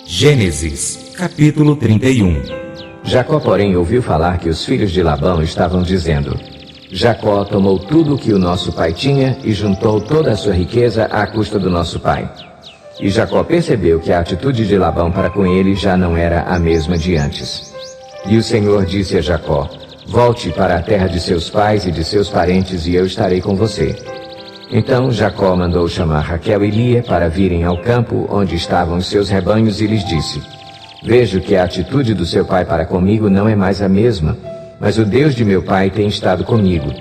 Gênesis, capítulo 31. Jacó, porém, ouviu falar que os filhos de Labão estavam dizendo: Jacó tomou tudo o que o nosso pai tinha e juntou toda a sua riqueza à custa do nosso pai. E Jacó percebeu que a atitude de Labão para com ele já não era a mesma de antes. E o Senhor disse a Jacó: Volte para a terra de seus pais e de seus parentes, e eu estarei com você. Então Jacó mandou chamar Raquel e Lia para virem ao campo onde estavam os seus rebanhos e lhes disse: Vejo que a atitude do seu pai para comigo não é mais a mesma, mas o Deus de meu pai tem estado comigo.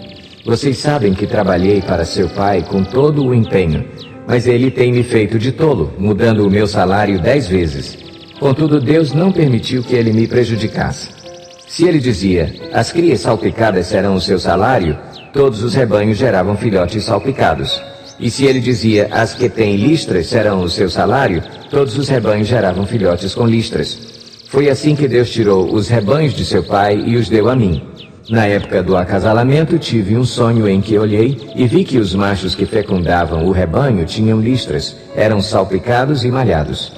Vocês sabem que trabalhei para seu pai com todo o empenho, mas ele tem me feito de tolo, mudando o meu salário 10 vezes. Contudo, Deus não permitiu que ele me prejudicasse. Se ele dizia: As crias salpicadas serão o seu salário, todos os rebanhos geravam filhotes salpicados. E se ele dizia: As que têm listras serão o seu salário, todos os rebanhos geravam filhotes com listras. Foi assim que Deus tirou os rebanhos de seu pai e os deu a mim. Na época do acasalamento, tive um sonho em que olhei e vi que os machos que fecundavam o rebanho tinham listras, eram salpicados e malhados.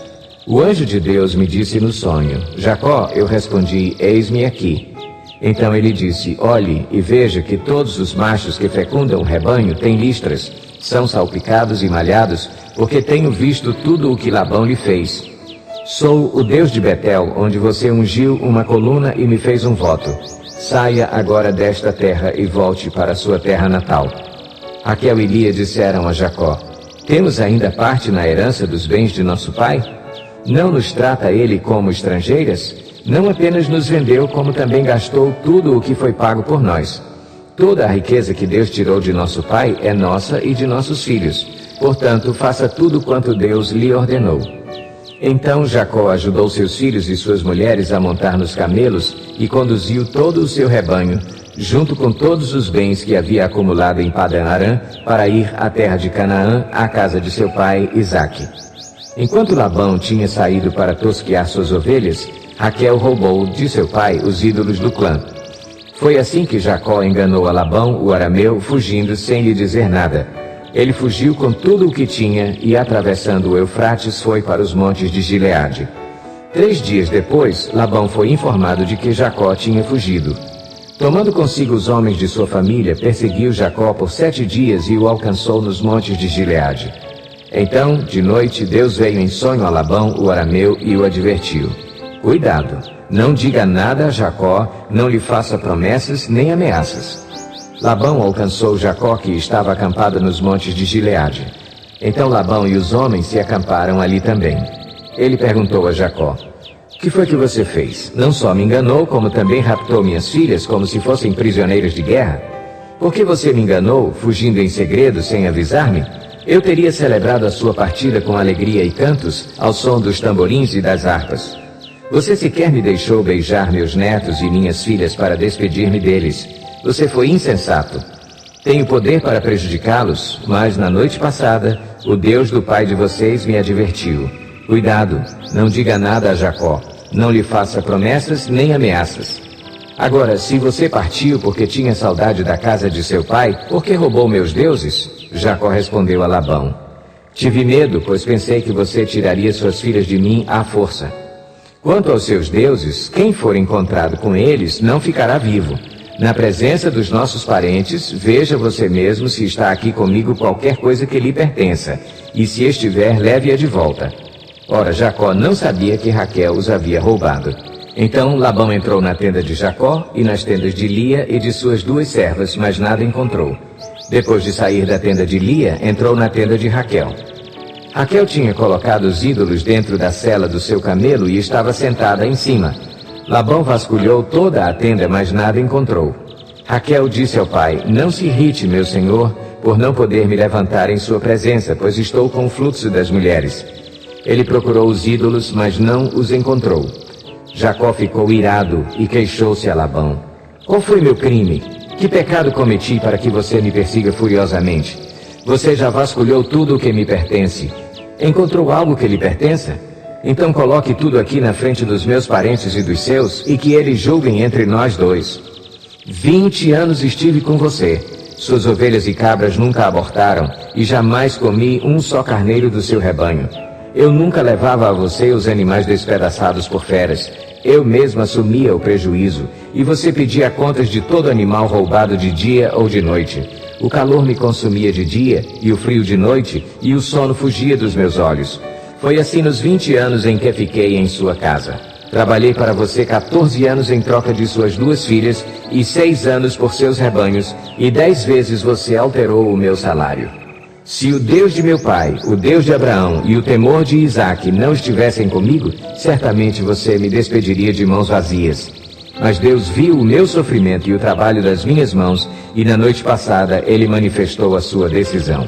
O anjo de Deus me disse no sonho: Jacó. Eu respondi: Eis-me aqui. Então ele disse: Olhe e veja que todos os machos que fecundam o rebanho têm listras, são salpicados e malhados, porque tenho visto tudo o que Labão lhe fez. Sou o Deus de Betel, onde você ungiu uma coluna e me fez um voto. Saia agora desta terra e volte para sua terra natal. Raquel e Lia disseram a Jacó: Temos ainda parte na herança dos bens de nosso pai? Não nos trata ele como estrangeiras? Não apenas nos vendeu, como também gastou tudo o que foi pago por nós. Toda a riqueza que Deus tirou de nosso pai é nossa e de nossos filhos. Portanto, faça tudo quanto Deus lhe ordenou. Então Jacó ajudou seus filhos e suas mulheres a montar nos camelos e conduziu todo o seu rebanho, junto com todos os bens que havia acumulado em Padã-Arã, para ir à terra de Canaã, à casa de seu pai Isaque. Enquanto Labão tinha saído para tosquear suas ovelhas, Raquel roubou de seu pai os ídolos do clã. Foi assim que Jacó enganou a Labão, o arameu, fugindo sem lhe dizer nada. Ele fugiu com tudo o que tinha e, atravessando o Eufrates, foi para os montes de Gileade. 3 dias depois, Labão foi informado de que Jacó tinha fugido. Tomando consigo os homens de sua família, perseguiu Jacó por 7 dias e o alcançou nos montes de Gileade. Então, de noite, Deus veio em sonho a Labão, o arameu, e o advertiu: Cuidado, não diga nada a Jacó, não lhe faça promessas nem ameaças. Labão alcançou Jacó, que estava acampado nos montes de Gileade. Então Labão e os homens se acamparam ali também. Ele perguntou a Jacó: Que foi que você fez? Não só me enganou, como também raptou minhas filhas como se fossem prisioneiras de guerra? Por que você me enganou, fugindo em segredo, sem avisar-me? Eu teria celebrado a sua partida com alegria e cantos, ao som dos tamborins e das harpas. Você sequer me deixou beijar meus netos e minhas filhas para despedir-me deles. Você foi insensato. Tenho poder para prejudicá-los, mas na noite passada, o Deus do pai de vocês me advertiu: Cuidado, não diga nada a Jacó, não lhe faça promessas nem ameaças. Agora, se você partiu porque tinha saudade da casa de seu pai, por que roubou meus deuses? Jacó respondeu a Labão: Tive medo, pois pensei que você tiraria suas filhas de mim à força. Quanto aos seus deuses, quem for encontrado com eles não ficará vivo. Na presença dos nossos parentes, veja você mesmo se está aqui comigo qualquer coisa que lhe pertença, e se estiver, leve-a de volta. Ora, Jacó não sabia que Raquel os havia roubado. Então Labão entrou na tenda de Jacó e nas tendas de Lia e de suas 2 servas, mas nada encontrou. Depois de sair da tenda de Lia, entrou na tenda de Raquel. Raquel tinha colocado os ídolos dentro da sela do seu camelo e estava sentada em cima. Labão vasculhou toda a tenda, mas nada encontrou. Raquel disse ao pai: Não se irrite, meu senhor, por não poder me levantar em sua presença, pois estou com o fluxo das mulheres. Ele procurou os ídolos, mas não os encontrou. Jacó ficou irado e queixou-se a Labão: Qual foi meu crime? Que pecado cometi para que você me persiga furiosamente? Você já vasculhou tudo o que me pertence. Encontrou algo que lhe pertença? Então coloque tudo aqui na frente dos meus parentes e dos seus, e que eles julguem entre nós 2. 20 anos estive com você. Suas ovelhas e cabras nunca abortaram, e jamais comi um só carneiro do seu rebanho. Eu nunca levava a você os animais despedaçados por feras. Eu mesmo assumia o prejuízo, e você pedia contas de todo animal roubado de dia ou de noite. O calor me consumia de dia, e o frio de noite, e o sono fugia dos meus olhos. Foi assim nos 20 anos em que fiquei em sua casa. Trabalhei para você 14 anos em troca de suas 2 filhas, e 6 anos por seus rebanhos, e 10 vezes você alterou o meu salário. Se o Deus de meu pai, o Deus de Abraão e o temor de Isaque não estivessem comigo, certamente você me despediria de mãos vazias. Mas Deus viu o meu sofrimento e o trabalho das minhas mãos, e na noite passada ele manifestou a sua decisão.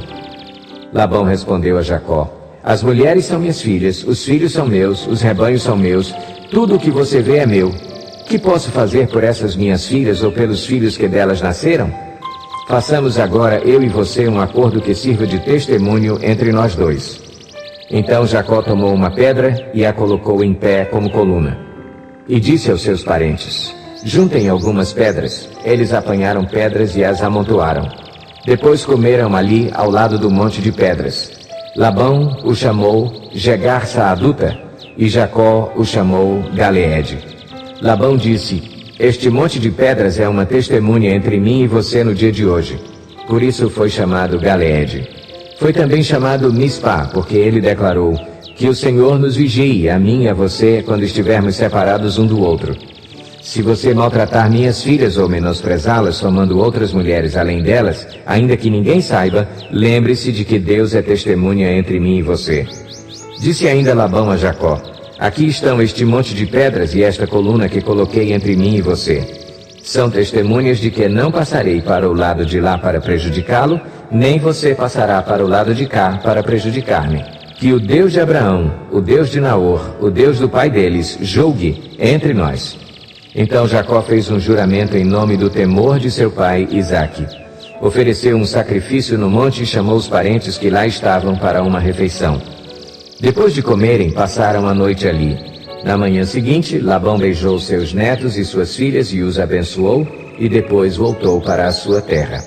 Labão respondeu a Jacó: as mulheres são minhas filhas, os filhos são meus, os rebanhos são meus, tudo o que você vê é meu. Que posso fazer por essas minhas filhas ou pelos filhos que delas nasceram? Façamos agora eu e você um acordo que sirva de testemunho entre nós dois. Então Jacó tomou uma pedra e a colocou em pé como coluna. E disse aos seus parentes: juntem algumas pedras. Eles apanharam pedras e as amontoaram. Depois comeram ali ao lado do monte de pedras. Labão o chamou Jegar-Saaduta e Jacó o chamou Galeede. Labão disse: este monte de pedras é uma testemunha entre mim e você no dia de hoje. Por isso foi chamado Galeede. Foi também chamado Mispá, porque ele declarou: que o Senhor nos vigie, a mim e a você, quando estivermos separados um do outro. Se você maltratar minhas filhas ou menosprezá-las, tomando outras mulheres além delas, ainda que ninguém saiba, lembre-se de que Deus é testemunha entre mim e você. Disse ainda Labão a Jacó: aqui estão este monte de pedras e esta coluna que coloquei entre mim e você. São testemunhas de que não passarei para o lado de lá para prejudicá-lo, nem você passará para o lado de cá para prejudicar-me. Que o Deus de Abraão, o Deus de Naor, o Deus do pai deles, julgue entre nós. Então Jacó fez um juramento em nome do temor de seu pai Isaque. Ofereceu um sacrifício no monte e chamou os parentes que lá estavam para uma refeição. Depois de comerem, passaram a noite ali. Na manhã seguinte, Labão beijou seus netos e suas filhas e os abençoou, e depois voltou para a sua terra.